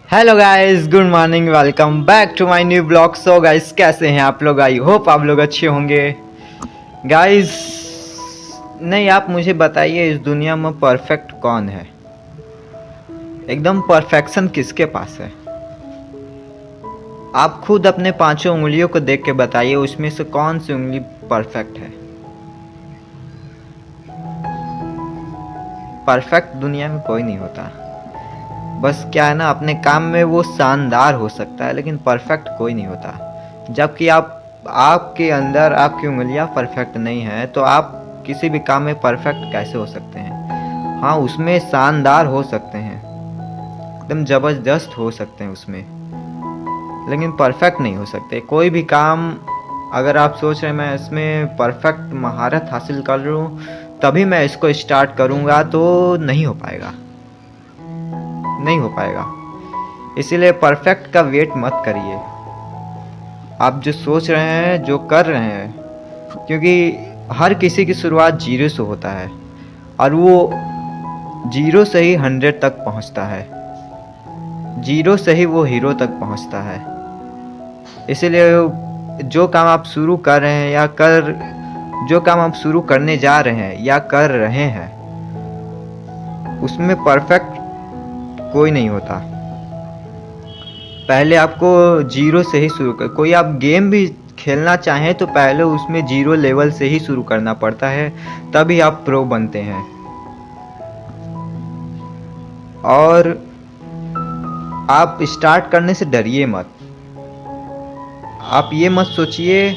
Hello guys, good morning, welcome back to my new blog. So guys, कैसे हैं आप लोग? आई होप आप लोग अच्छे होंगे। गाइस, नहीं, आप मुझे बताइए, इस दुनिया में परफेक्ट कौन है? एकदम परफेक्शन किसके पास है? आप खुद अपने पांचों उंगलियों को देख के बताइए, उसमें से कौन सी उंगली परफेक्ट है? परफेक्ट दुनिया में कोई नहीं होता। बस क्या है ना, अपने काम में वो शानदार हो सकता है, लेकिन परफेक्ट कोई नहीं होता। जबकि आपके अंदर आपकी उंगलियां परफेक्ट नहीं है, तो आप किसी भी काम में परफेक्ट कैसे हो सकते हैं? हाँ, उसमें शानदार हो सकते हैं, एकदम ज़बरदस्त हो सकते हैं उसमें, लेकिन परफेक्ट नहीं हो सकते। कोई भी काम अगर आप सोच रहे हैं मैं इसमें परफेक्ट महारत हासिल कर लूँ तभी मैं इसको स्टार्ट करूँगा, तो नहीं हो पाएगा, नहीं हो पाएगा। इसीलिए परफेक्ट का वेट मत करिए। आप जो सोच रहे हैं, जो कर रहे हैं, क्योंकि हर किसी की शुरुआत जीरो से होता है और वो जीरो से ही 100 तक पहुंचता है, जीरो से ही वो हीरो तक पहुंचता है। इसीलिए जो काम आप शुरू कर रहे हैं जो काम आप शुरू करने जा रहे हैं या कर रहे हैं, उसमें परफेक्ट कोई नहीं होता। पहले आपको जीरो से ही शुरू कर, कोई आप गेम भी खेलना चाहें तो पहले उसमें जीरो लेवल से ही शुरू करना पड़ता है, तभी आप प्रो बनते हैं। और आप स्टार्ट करने से डरिए मत। आप ये मत सोचिए,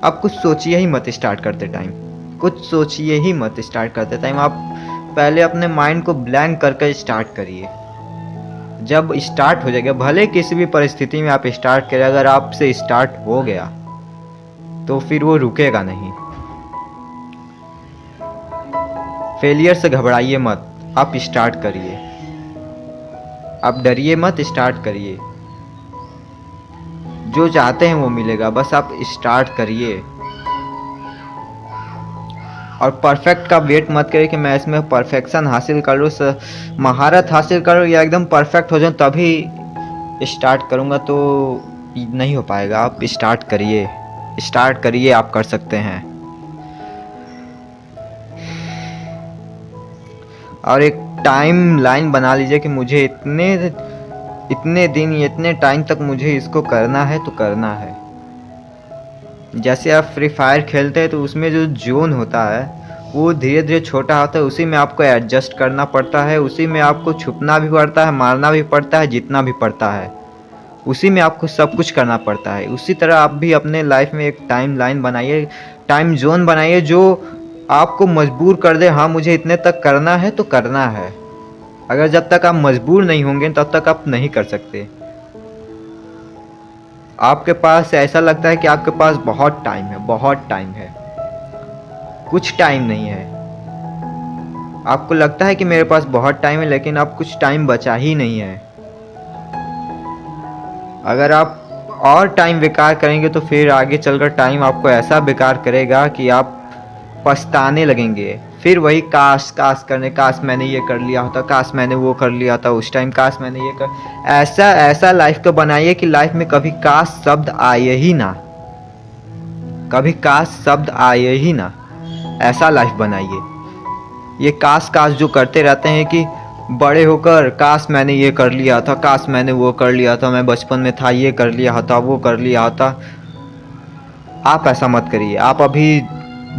आप कुछ सोचिए ही मत स्टार्ट करते टाइम, कुछ सोचिए ही मत स्टार्ट करते टाइम। आप पहले अपने माइंड को ब्लैंक करके स्टार्ट करिए। जब स्टार्ट हो जाएगा, भले किसी भी परिस्थिति में आप स्टार्ट करें, अगर आपसे स्टार्ट हो गया तो फिर वो रुकेगा नहीं। फेलियर से घबराइए मत, आप स्टार्ट करिए। आप डरिए मत, स्टार्ट करिए। जो चाहते हैं वो मिलेगा, बस आप स्टार्ट करिए। और परफेक्ट का वेट मत करिए कि मैं इसमें परफेक्शन हासिल कर लूँ, महारत हासिल करूँ या एकदम परफेक्ट हो जाऊँ तभी स्टार्ट करूँगा, तो नहीं हो पाएगा। आप स्टार्ट करिए, स्टार्ट करिए, आप कर सकते हैं। और एक टाइम लाइन बना लीजिए कि मुझे इतने दिन, इतने टाइम तक मुझे इसको करना है तो करना है। जैसे आप फ्री फायर खेलते हैं तो उसमें जो जोन होता है वो धीरे धीरे छोटा होता है, उसी में आपको एडजस्ट करना पड़ता है, उसी में आपको छुपना भी पड़ता है, मारना भी पड़ता है, जीतना भी पड़ता है, उसी में आपको सब कुछ करना पड़ता है। उसी तरह आप भी अपने लाइफ में एक टाइम लाइन बनाइए, टाइम जोन बनाइए जो आपको मजबूर कर दे, हाँ मुझे इतने तक करना है तो करना है। अगर जब तक आप मजबूर नहीं होंगे तब तक आप नहीं कर सकते। आपके पास ऐसा लगता है कि आपके पास बहुत टाइम है, बहुत टाइम है, कुछ टाइम नहीं है। आपको लगता है कि मेरे पास बहुत टाइम है, लेकिन आप कुछ टाइम बचा ही नहीं है। अगर आप और टाइम बेकार करेंगे तो फिर आगे चलकर टाइम आपको ऐसा बेकार करेगा कि आप पछताने लगेंगे। फिर वही काश काश करने, काश मैंने ये कर लिया होता, काश मैंने वो कर लिया था उस टाइम, काश मैंने ये कर। ऐसा ऐसा लाइफ को बनाइए कि लाइफ में कभी काश शब्द आए ही ना, कभी काश शब्द आए ही ना। ऐसा लाइफ बनाइए। ये काश काश जो करते रहते हैं कि बड़े होकर काश मैंने ये कर लिया था, काश मैंने वो कर लिया था, मैं बचपन में था ये कर लिया था, वो कर लिया था। आप ऐसा मत करिए। आप अभी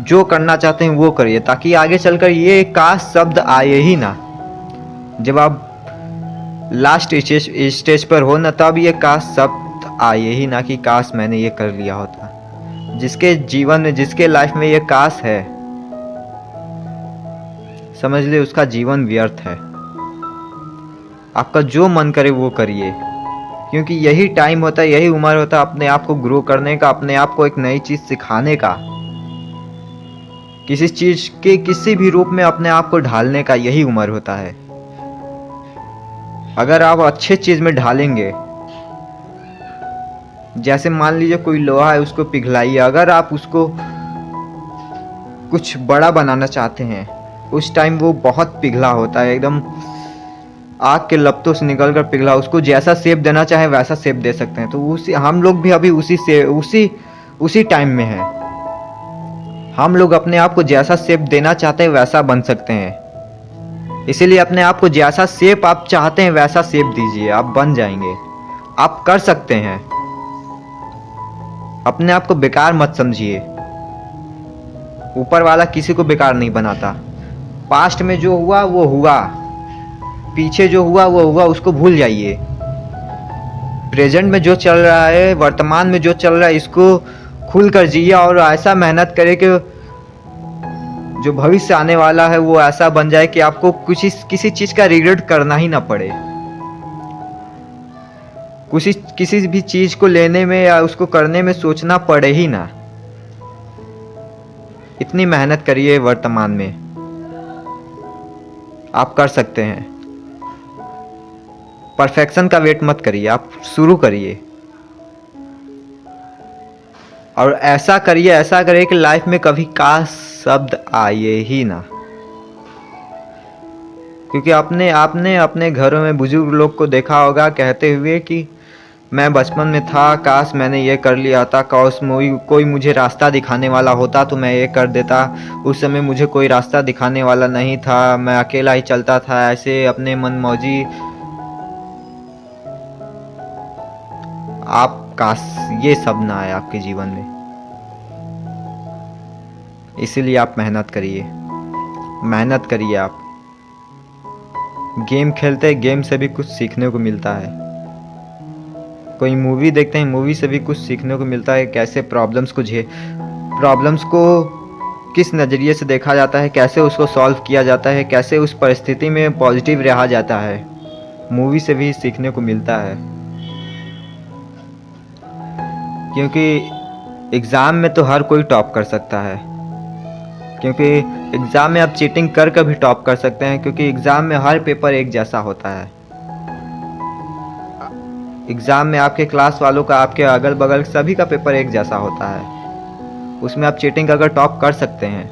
जो करना चाहते हैं वो करिए, ताकि आगे चलकर ये काश शब्द आए ही ना। जब आप लास्ट स्टेज पर हो ना, तब ये काश शब्द आए ही ना कि काश मैंने ये कर लिया होता। जिसके जीवन में, जिसके लाइफ में ये काश है, समझ ले उसका जीवन व्यर्थ है। आपका जो मन करे वो करिए, क्योंकि यही टाइम होता है, यही उम्र होता है अपने आप को ग्रो करने का, अपने आप को एक नई चीज सिखाने का, किसी चीज के किसी भी रूप में अपने आप को ढालने का, यही उम्र होता है। अगर आप अच्छे चीज में ढालेंगे, जैसे मान लीजिए कोई लोहा है, उसको पिघलाइए। अगर आप उसको कुछ बड़ा बनाना चाहते हैं, उस टाइम वो बहुत पिघला होता है, एकदम आग के लपटों से निकल कर पिघला, उसको जैसा शेप देना चाहे वैसा शेप दे सकते हैं। तो उसी हम लोग भी अभी उसी टाइम में हैं। हम लोग अपने आप को जैसा शेप देना चाहते हैं वैसा बन सकते हैं। इसीलिए अपने आप को जैसा शेप आप चाहते हैं वैसा शेप दीजिए, आप बन जाएंगे, आप कर सकते हैं। अपने आप को बेकार मत समझिए, ऊपर वाला किसी को बेकार नहीं बनाता। पास्ट में जो हुआ वो हुआ, पीछे जो हुआ वो हुआ, उसको भूल जाइए। प्रेजेंट में जो चल रहा है, वर्तमान में जो चल रहा है, इसको खुल कर जिए और ऐसा मेहनत करें कि जो भविष्य आने वाला है वो ऐसा बन जाए कि आपको किसी चीज का रिग्रेट करना ही ना पड़े। किसी भी चीज को लेने में या उसको करने में सोचना पड़े ही ना। इतनी मेहनत करिए वर्तमान में, आप कर सकते हैं। परफेक्शन का वेट मत करिए, आप शुरू करिए और ऐसा करिए कि लाइफ में कभी काश शब्द आए ही ना। क्योंकि आपने अपने घरों में बुजुर्ग लोग को देखा होगा कहते हुए कि मैं बचपन में था, काश मैंने ये कर लिया था, काश कोई मुझे रास्ता दिखाने वाला होता तो मैं ये कर देता। उस समय मुझे कोई रास्ता दिखाने वाला नहीं था, मैं अकेला ही चलता था ऐसे अपने मनमौजी। आप काश ये सब ना आए आपके जीवन में। इसीलिए आप मेहनत करिए। आप गेम खेलते हैं, गेम से भी कुछ सीखने को मिलता है। कोई मूवी देखते हैं, मूवी से भी कुछ सीखने को मिलता है। कैसे प्रॉब्लम्स को किस नज़रिए से देखा जाता है, कैसे उसको सॉल्व किया जाता है, कैसे उस परिस्थिति में पॉजिटिव रहा जाता है, मूवी से भी सीखने को मिलता है। क्योंकि एग्ज़ाम में तो हर कोई टॉप कर सकता है, क्योंकि एग्ज़ाम में आप चीटिंग कर भी टॉप कर सकते हैं। क्योंकि एग्ज़ाम में हर पेपर एक जैसा होता है। एग्ज़ाम में आपके क्लास वालों का, आपके अगल बगल सभी का पेपर एक जैसा होता है। उसमें आप चीटिंग अगर टॉप कर सकते हैं।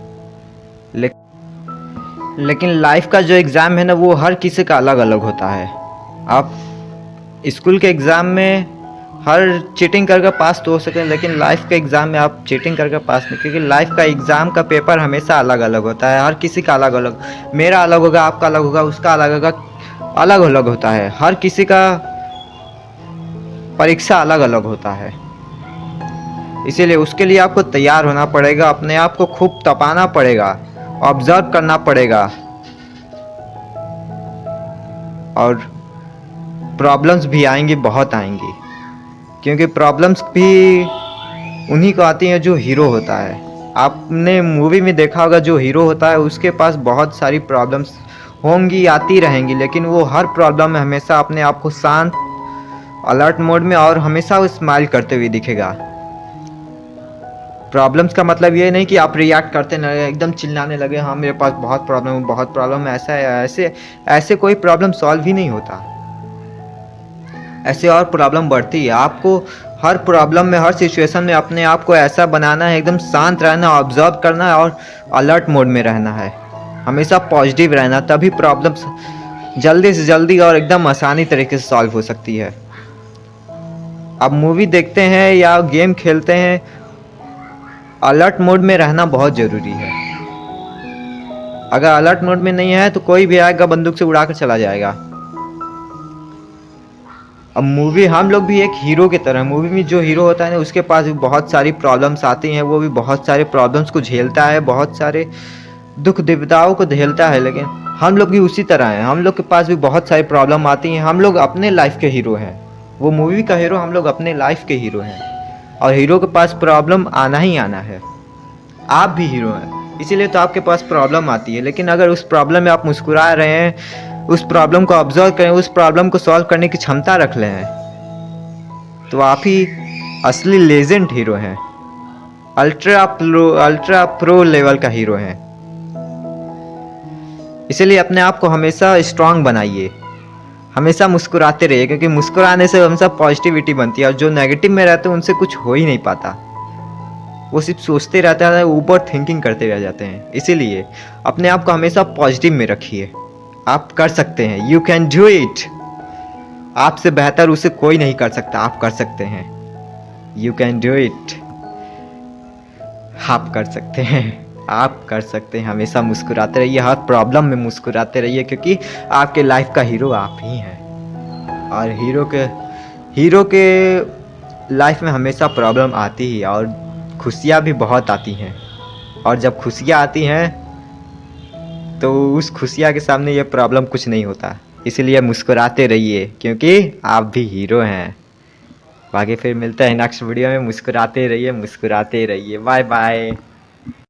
लेकिन लाइफ का जो एग्ज़ाम है ना, वो हर किसी का अलग अलग होता है। आप स्कूल के एग्ज़ाम में हर चीटिंग करके पास तो हो सके, लेकिन लाइफ के एग्ज़ाम में आप चीटिंग करके पास नहीं। क्योंकि लाइफ का एग्ज़ाम का पेपर हमेशा अलग अलग होता है, हर किसी का अलग अलग। मेरा अलग होगा, आपका अलग होगा, उसका अलग होगा, अलग अलग होता है। हर किसी का परीक्षा अलग अलग होता है। इसीलिए उसके लिए आपको तैयार होना पड़ेगा, अपने आप को खूब तपाना पड़ेगा, ऑब्जर्व करना पड़ेगा। और प्रॉब्लम्स भी आएंगी, बहुत आएंगी। क्योंकि प्रॉब्लम्स भी उन्हीं को आती हैं जो हीरो होता है। आपने मूवी में देखा होगा, जो हीरो होता है उसके पास बहुत सारी प्रॉब्लम्स होंगी, आती रहेंगी, लेकिन वो हर प्रॉब्लम में हमेशा अपने आप को शांत, अलर्ट मोड में और हमेशा वो स्माइल करते हुए दिखेगा। प्रॉब्लम्स का मतलब ये नहीं कि आप रिएक्ट करते न एकदम चिल्लाने लगे, हाँ मेरे पास बहुत प्रॉब्लम है, ऐसा है। ऐसे कोई प्रॉब्लम सॉल्व ही नहीं होता, ऐसे और प्रॉब्लम बढ़ती है। आपको हर प्रॉब्लम में, हर सिचुएशन में अपने आप को ऐसा बनाना है, एकदम शांत रहना, ऑब्जर्व करना है और अलर्ट मोड में रहना है, हमेशा पॉजिटिव रहना। तभी प्रॉब्लम्स जल्दी से जल्दी और एकदम आसानी तरीके से सॉल्व हो सकती है। आप मूवी देखते हैं या गेम खेलते हैं, अलर्ट मोड में रहना बहुत ज़रूरी है। अगर अलर्ट मोड में नहीं है तो कोई भी आएगा बंदूक से उड़ाकर चला जाएगा। अब मूवी, हम लोग भी एक हीरो की तरह, मूवी में जो हीरो होता है ना, उसके पास भी बहुत सारी प्रॉब्लम्स आती हैं, वो भी बहुत सारे प्रॉब्लम्स को झेलता है, बहुत सारे दुख विपदाओं को झेलता है। लेकिन हम लोग भी उसी तरह हैं, हम लोग के पास भी बहुत सारी प्रॉब्लम आती हैं। हम लोग अपने लाइफ के हीरो हैं, वो मूवी का हीरो, हम लोग अपने लाइफ के हीरो हैं। और हीरो के पास प्रॉब्लम आना ही आना है। आप भी हीरो हैं, इसीलिए तो आपके पास प्रॉब्लम आती है। लेकिन अगर उस प्रॉब्लम में आप मुस्कुरा रहे हैं, उस प्रॉब्लम को ऑब्जर्व करें, उस प्रॉब्लम को सॉल्व करने की क्षमता रख लें, तो आप ही असली लेजेंड हीरो हैं, अल्ट्रा प्रो लेवल का हीरो हैं। इसलिए अपने आप को हमेशा स्ट्रांग बनाइए, हमेशा मुस्कुराते रहिए। क्योंकि मुस्कुराने से हमेशा पॉजिटिविटी बनती है, और जो नेगेटिव में रहते हैं उनसे कुछ हो ही नहीं पाता। वो सिर्फ सोचते रहते हैं, ओवर थिंकिंग करते रह जाते हैं। इसीलिए अपने आप को हमेशा पॉजिटिव में रखिए, आप कर सकते हैं, यू कैन डू इट। आपसे बेहतर उसे कोई नहीं कर सकता, आप कर सकते हैं, यू कैन डू इट। आप कर सकते हैं, आप कर सकते हैं। हमेशा मुस्कुराते रहिए, हर प्रॉब्लम में मुस्कुराते रहिए, क्योंकि आपके लाइफ का हीरो आप ही हैं। और हीरो के लाइफ में हमेशा प्रॉब्लम आती ही, और खुशियाँ भी बहुत आती हैं। और जब खुशियाँ आती हैं तो उस खुशियाँ के सामने ये प्रॉब्लम कुछ नहीं होता। इसीलिए मुस्कुराते रहिए, क्योंकि आप भी हीरो हैं। बाकी फिर मिलते हैं नेक्स्ट वीडियो में। मुस्कुराते रहिए, मुस्कुराते रहिए। Bye bye.